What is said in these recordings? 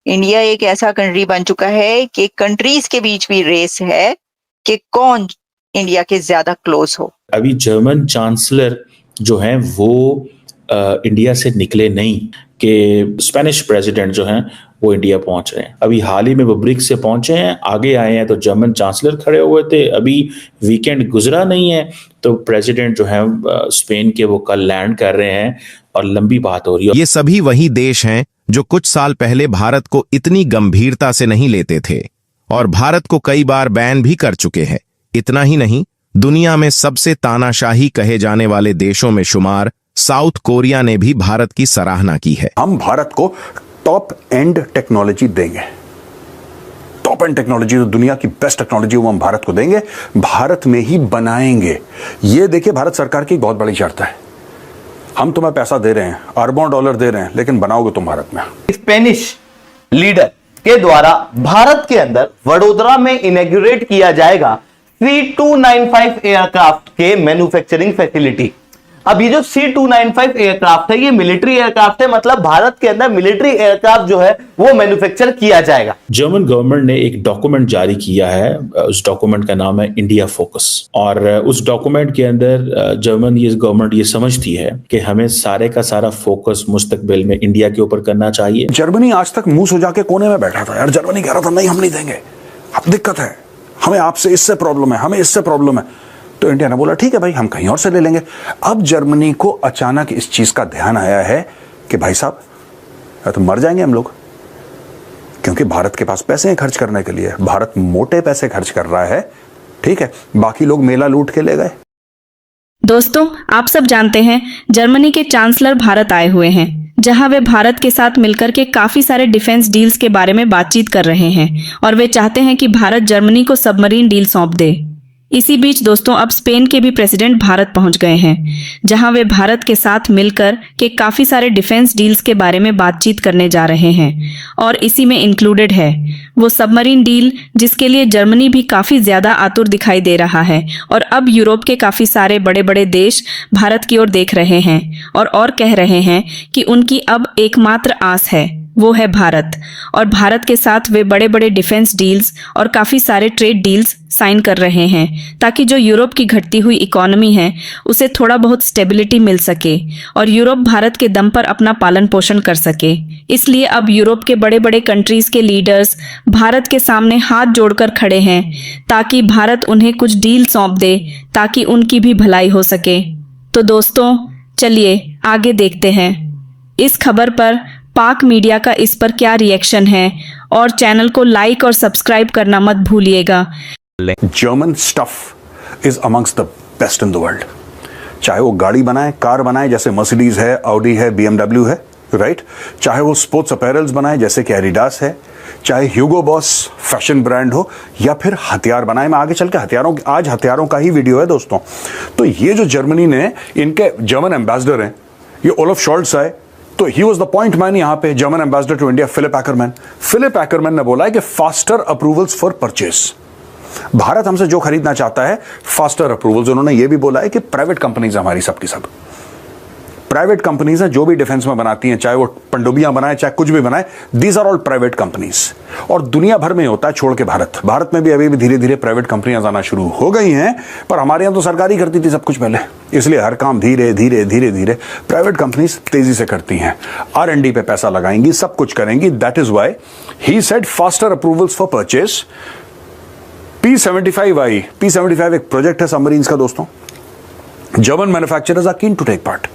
India एक ऐसा country बन चुका है कि कंट्रीज के बीच भी रेस है कि कौन इंडिया के ज्यादा क्लोज हो। अभी जर्मन चांसलर जो हैं वो इंडिया से निकले नहीं कि स्पेनिश प्रेसिडेंट जो हैं वो इंडिया पहुंच रहे हैं। अभी हाल ही में वो ब्रिक्स से पहुंचे हैं, आगे आए हैं तो जर्मन चांसलर खड़े हुए थे। अभी वीकेंड गुजरा नहीं है तो प्रेसिडेंट जो हैं स्पेन के वो कल लैंड कर रहे हैं और लंबी बात हो रही है। ये सभी वही देश हैं जो कुछ साल पहले भारत को इतनी गंभीरता से नहीं लेते थे और भारत को कई बार बैन भी कर चुके हैं। इतना ही नहीं, दुनिया में सबसे तानाशाही कहे जाने वाले देशों में शुमार साउथ कोरिया ने भी भारत की सराहना की है। हम भारत को टॉप एंड टेक्नोलॉजी देंगे। टॉप एंड टेक्नोलॉजी, तो दुनिया की बेस्ट टेक्नोलॉजी वो हम भारत को देंगे, भारत में ही बनाएंगे। ये देखिए, भारत सरकार की बहुत बड़ी शर्त है। हम तुम्हें पैसा दे रहे हैं, अरबों डॉलर दे रहे हैं, लेकिन बनाओगे तुम भारत में। स्पेनिश लीडर के द्वारा भारत के अंदर वडोदरा में इनॉग्रेट किया जाएगा C295 एयरक्राफ्ट के मैन्युफैक्चरिंग फैसिलिटी। अब ये जो C295 एयरक्राफ्ट है ये मिलिट्री एयरक्राफ्ट है, मतलब भारत के अंदर मिलिट्री एयरक्राफ्ट जो है वो मैन्युफैक्चर किया जाएगा। जर्मन गवर्नमेंट ने एक डॉक्यूमेंट जारी किया है, उस डॉक्यूमेंट का नाम है इंडिया फोकस। और उस डॉक्यूमेंट के अंदर जर्मन ये गवर्नमेंट ये समझती है कि हमें सारे का सारा फोकस मुस्तकबिल में इंडिया के ऊपर करना चाहिए। जर्मनी आज तक मुंह सुजा के कोने में बैठा था यार। जर्मनी कह रहा था नहीं हम नहीं देंगे, अब दिक्कत है, हमें आपसे इससे प्रॉब्लम है, हमें इससे प्रॉब्लम है। तो इंडिया ने बोला ठीक है भाई, हम कहीं और से ले लेंगे। अब जर्मनी को अचानक इस चीज का ध्यान आया है कि भाई साहब तो मर जाएंगे हम लोग, क्योंकि भारत के पास पैसे हैं खर्च करने के लिए। भारत मोटे पैसे खर्च कर रहा है, ठीक है, बाकी लोग मेला लूट के ले गए। दोस्तों, आप सब जानते हैं जर्मनी के चांसलर भारत आए हुए हैं, जहां वे भारत के साथ मिलकर के काफी सारे डिफेंस डील्स के बारे में बातचीत कर रहे हैं और वे चाहते हैं कि भारत जर्मनी को सबमरीन डील सौंप दे। इसी बीच दोस्तों, अब स्पेन के भी प्रेसिडेंट भारत पहुंच गए हैं, जहां वे भारत के साथ मिलकर के काफी सारे डिफेंस डील्स के बारे में बातचीत करने जा रहे हैं और इसी में इंक्लूडेड है वो सबमरीन डील, जिसके लिए जर्मनी भी काफी ज्यादा आतुर दिखाई दे रहा है। और अब यूरोप के काफी सारे बड़े बड़े देश भारत की ओर देख रहे हैं और कह रहे हैं कि उनकी अब एकमात्र आस है वो है भारत, और भारत के साथ वे बड़े बड़े डिफेंस डील्स और काफ़ी सारे ट्रेड डील्स साइन कर रहे हैं, ताकि जो यूरोप की घटती हुई इकोनॉमी है उसे थोड़ा बहुत स्टेबिलिटी मिल सके और यूरोप भारत के दम पर अपना पालन पोषण कर सके। इसलिए अब यूरोप के बड़े बड़े कंट्रीज़ के लीडर्स भारत के सामने हाथ जोड़कर खड़े हैं ताकि भारत उन्हें कुछ डील सौंप दे, ताकि उनकी भी भलाई हो सके। तो दोस्तों, चलिए आगे देखते हैं इस खबर पर पाक मीडिया का इस पर क्या रिएक्शन है, और चैनल को लाइक और सब्सक्राइब करना मत भूलिएगा। German stuff is amongst the best in the world. चाहे वो गाड़ी बनाए, कार बनाए जैसे मर्सिडीज है, ऑडी है, BMW है, राइट, चाहे वो स्पोर्ट्स अपैरल्स बनाए जैसे कि एडिडास है, चाहे ह्यूगो बॉस फैशन ब्रांड हो, या फिर हथियार बनाए। मैं आगे चल के आज हथियारों का ही वीडियो है दोस्तों। तो ये जो जर्मनी ने, इनके जर्मन एम्बेसडर हैं ये ओलफ शॉल्ट्स आए, तो he was the point man यहाँ पे, German ambassador to India Philipp Ackermann. Philipp Ackermann ने बोला है कि faster approvals for purchase. Bharat हमसे जो खरीदना चाहता है फास्टर अप्रूवल्स। उन्होंने ये भी बोला है कि प्राइवेट कंपनीज हमारी सबकी सब प्राइवेट कंपनीज हैं, जो भी डिफेंस में बनाती हैं, चाहे वो पनडुब्बियां बनाए चाहे कुछ भी बनाए, these are all private companies. और दुनिया भर में होता है छोड़ के भारत में भी अभी भी धीरे धीरे प्राइवेट कंपनियां आना शुरू हो गई हैं, पर हमारे यहां तो सरकारी करती थी सब कुछ पहले, इसलिए हर काम धीरे धीरे धीरे धीरे प्राइवेट कंपनीज तेजी से करती हैं, R&D पे पैसा लगाएंगी, सब कुछ करेंगी। That is why he said faster approvals for purchase. P75 I, P75 एक प्रोजेक्ट है सबमरीन्स का दोस्तों। German manufacturers are keen to take part.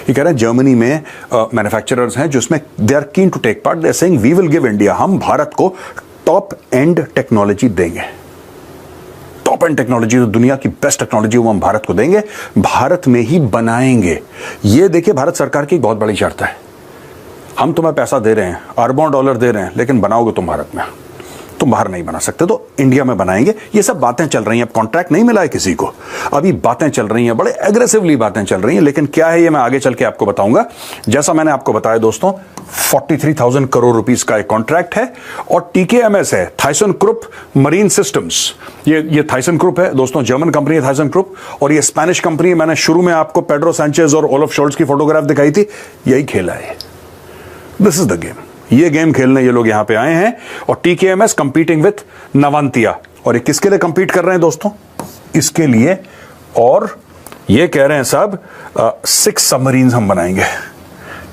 ये कह रहे हैं जर्मनी में मैन्युफैक्चरर्स हैं जिसमें they are keen to take part. They are saying we will give India, हम भारत को टॉप एंड टेक्नोलॉजी देंगे। टॉप एंड टेक्नोलॉजी, तो दुनिया की बेस्ट टेक्नोलॉजी वो हम भारत को देंगे, भारत में ही बनाएंगे। ये देखिए, भारत सरकार की बहुत बड़ी शर्त है। हम तुम्हें पैसा दे रहे हैं, अरबों डॉलर दे रहे हैं, लेकिन बनाओगे तुम भारत में, तुम बाहर नहीं बना सकते, तो इंडिया में बनाएंगे। ये सब बातें चल रही हैं, अब कॉन्ट्रैक्ट नहीं मिला है किसी को, अभी बातें चल रही हैं, बड़े एग्रेसिवली बातें चल रही हैं। लेकिन क्या है ये मैं आगे चल के आपको बताऊंगा। जैसा मैंने आपको बताया दोस्तों, 43,000 करोड़ रुपीस का एक कॉन्ट्रैक्ट है, और TKMS है, थाइसन क्रुप मरीन सिस्टम्स। ये थाइसन क्रुप है दोस्तों, जर्मन कंपनी है थाइसन क्रुप, और ये स्पेनिश कंपनी है। मैंने शुरू में आपको पेड्रो सैंचेज और ओलफ शॉल्ट्स की फोटोग्राफ दिखाई थी, यही खेला है। This is the game. ये गेम खेलने ये लोग यहां पे आए हैं। और TKMS कंपीटिंग विथ नवंतिया, और ये किसके लिए कंपीट कर रहे हैं दोस्तों? इसके लिए। और ये कह रहे हैं सब 6 सबमरीन्स हम बनाएंगे,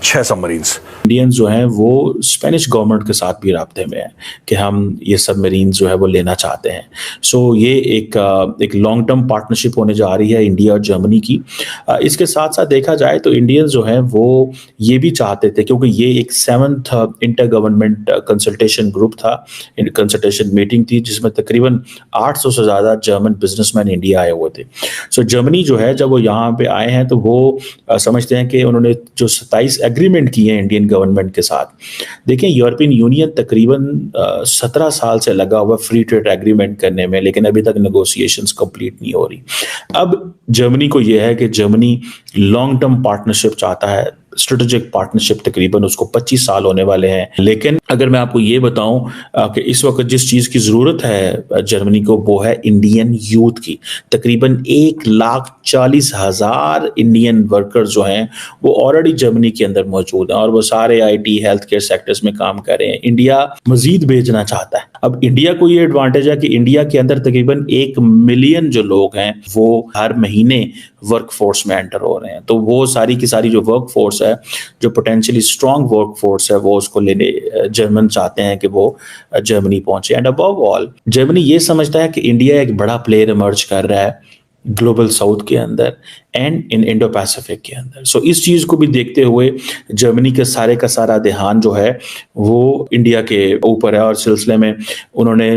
6 सबमरीन्स। इंडियंस जो हैं वो स्पेनिश गवर्नमेंट के साथ भी राब्ते में है कि हम ये सबमरीन जो है वो लेना चाहते हैं। सो ये एक लॉन्ग टर्म पार्टनरशिप होने जा रही है इंडिया और जर्मनी की। इसके साथ साथ देखा जाए तो इंडियंस जो हैं वो ये भी चाहते थे, क्योंकि ये एक 7th inter government consultation group था, कंसल्टेशन मीटिंग थी जिसमें तकरीबन 800 से ज़्यादा जर्मन बिजनेसमैन इंडिया आए हुए थे। सो जर्मनी जो है जब वो यहाँ पे आए हैं तो वो समझते हैं कि उन्होंने जो 27 एग्रीमेंट किए हैं इंडियन गवर्नमेंट के साथ। देखें, यूरोपियन यूनियन तकरीबन 17 साल से लगा हुआ फ्री ट्रेड एग्रीमेंट करने में, लेकिन अभी तक नेगोशिएशंस कंप्लीट नहीं हो रही। अब जर्मनी को यह है कि जर्मनी लॉन्ग टर्म पार्टनरशिप चाहता है, स्ट्रेटेजिक पार्टनरशिप, तकरीबन उसको 25 साल होने वाले हैं। लेकिन अगर मैं आपको ये बताऊं कि इस वक्त जिस चीज़ की ज़रूरत है जर्मनी को वो है इंडियन यूथ की। तकरीबन 1,40,000 इंडियन वर्कर्स जो हैं वो ऑलरेडी जर्मनी के अंदर मौजूद हैं और वो सारे IT हेल्थ केयर सेक्टर्स में काम कर रहे हैं। इंडिया मजीद भेजना चाहता है। अब इंडिया को ये एडवांटेज है कि इंडिया के अंदर तकरीबन 1 मिलियन जो लोग हैं वो हर महीने वर्क फोर्स में एंटर हो रहे हैं। तो वो सारी की सारी जो वर्क फोर्स है, जो पोटेंशियली स्ट्रॉन्ग वर्क फोर्स है, वो उसको लेने जर्मन चाहते हैं कि वो जर्मनी पहुंचे। एंड अबव ऑल जर्मनी ये समझता है कि इंडिया एक बड़ा प्लेयर इमर्ज कर रहा है ग्लोबल साउथ के अंदर एंड इन इंडो पैसिफिक के अंदर। सो इस चीज़ को भी देखते हुए जर्मनी के सारे का सारा ध्यान जो है वो इंडिया के ऊपर है और सिलसिले में उन्होंने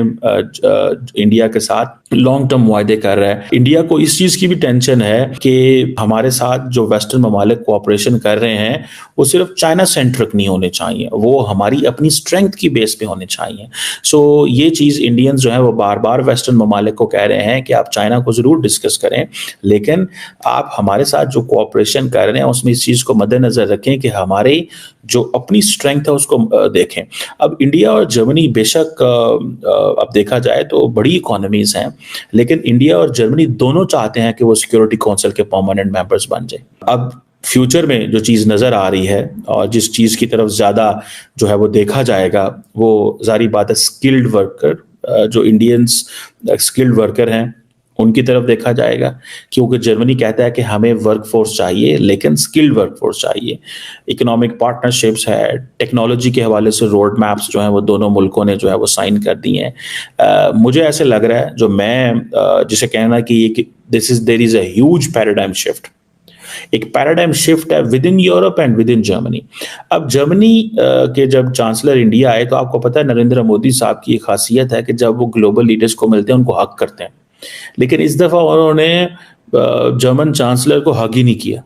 इंडिया के साथ लॉन्ग टर्म वायदे कर रहा है। इंडिया को इस चीज़ की भी टेंशन है कि हमारे साथ जो वेस्टर्न ममालिक कोऑपरेशन कर रहे हैं वो सिर्फ चाइना सेंट्रिक नहीं होने चाहिए, वो हमारी अपनी स्ट्रेंथ की बेस पे होने चाहिए। सो ये चीज़ इंडियंस जो है वो बार बार वेस्टर्न ममालिक को कह रहे हैं कि आप चाइना को ज़रूर डिस्कस करें, लेकिन आप हमारे साथ जो कोऑपरेशन कर रहे हैं उसमें इस चीज़ को मद्देनजर रखें कि हमारे जो अपनी स्ट्रेंथ है उसको देखें। अब इंडिया और जर्मनी बेशक अब देखा जाए तो बड़ी इकोनॉमीज हैं, लेकिन इंडिया और जर्मनी दोनों चाहते हैं कि वो सिक्योरिटी काउंसिल के परमानेंट मेंबर्स बन जाए। अब फ्यूचर में जो चीज़ नज़र आ रही है और जिस चीज़ की तरफ ज़्यादा जो है वो देखा जाएगा वो जारी बात है स्किल्ड वर्कर, जो इंडियंस स्किल्ड वर्कर हैं उनकी तरफ देखा जाएगा, क्योंकि जर्मनी कहता है कि हमें वर्कफोर्स चाहिए लेकिन स्किल्ड वर्कफोर्स चाहिए। इकोनॉमिक पार्टनरशिप्स है, टेक्नोलॉजी के हवाले से रोड मैप्स जो हैं वो दोनों मुल्कों ने जो है वो साइन कर दिए हैं। मुझे ऐसे लग रहा है जो मैं जिसे कहना कि there is a huge paradigm shift, एक पैराडाइम शिफ्ट है with in Europe and with in Germany. अब जर्मनी के जब चांसलर इंडिया आए तो आपको पता है नरेंद्र मोदी साहब की एक खासियत है कि जब वो ग्लोबल लीडर्स को मिलते हैं उनको हक करते हैं, लेकिन इस दफा उन्होंने जर्मन चांसलर को हक ही नहीं किया।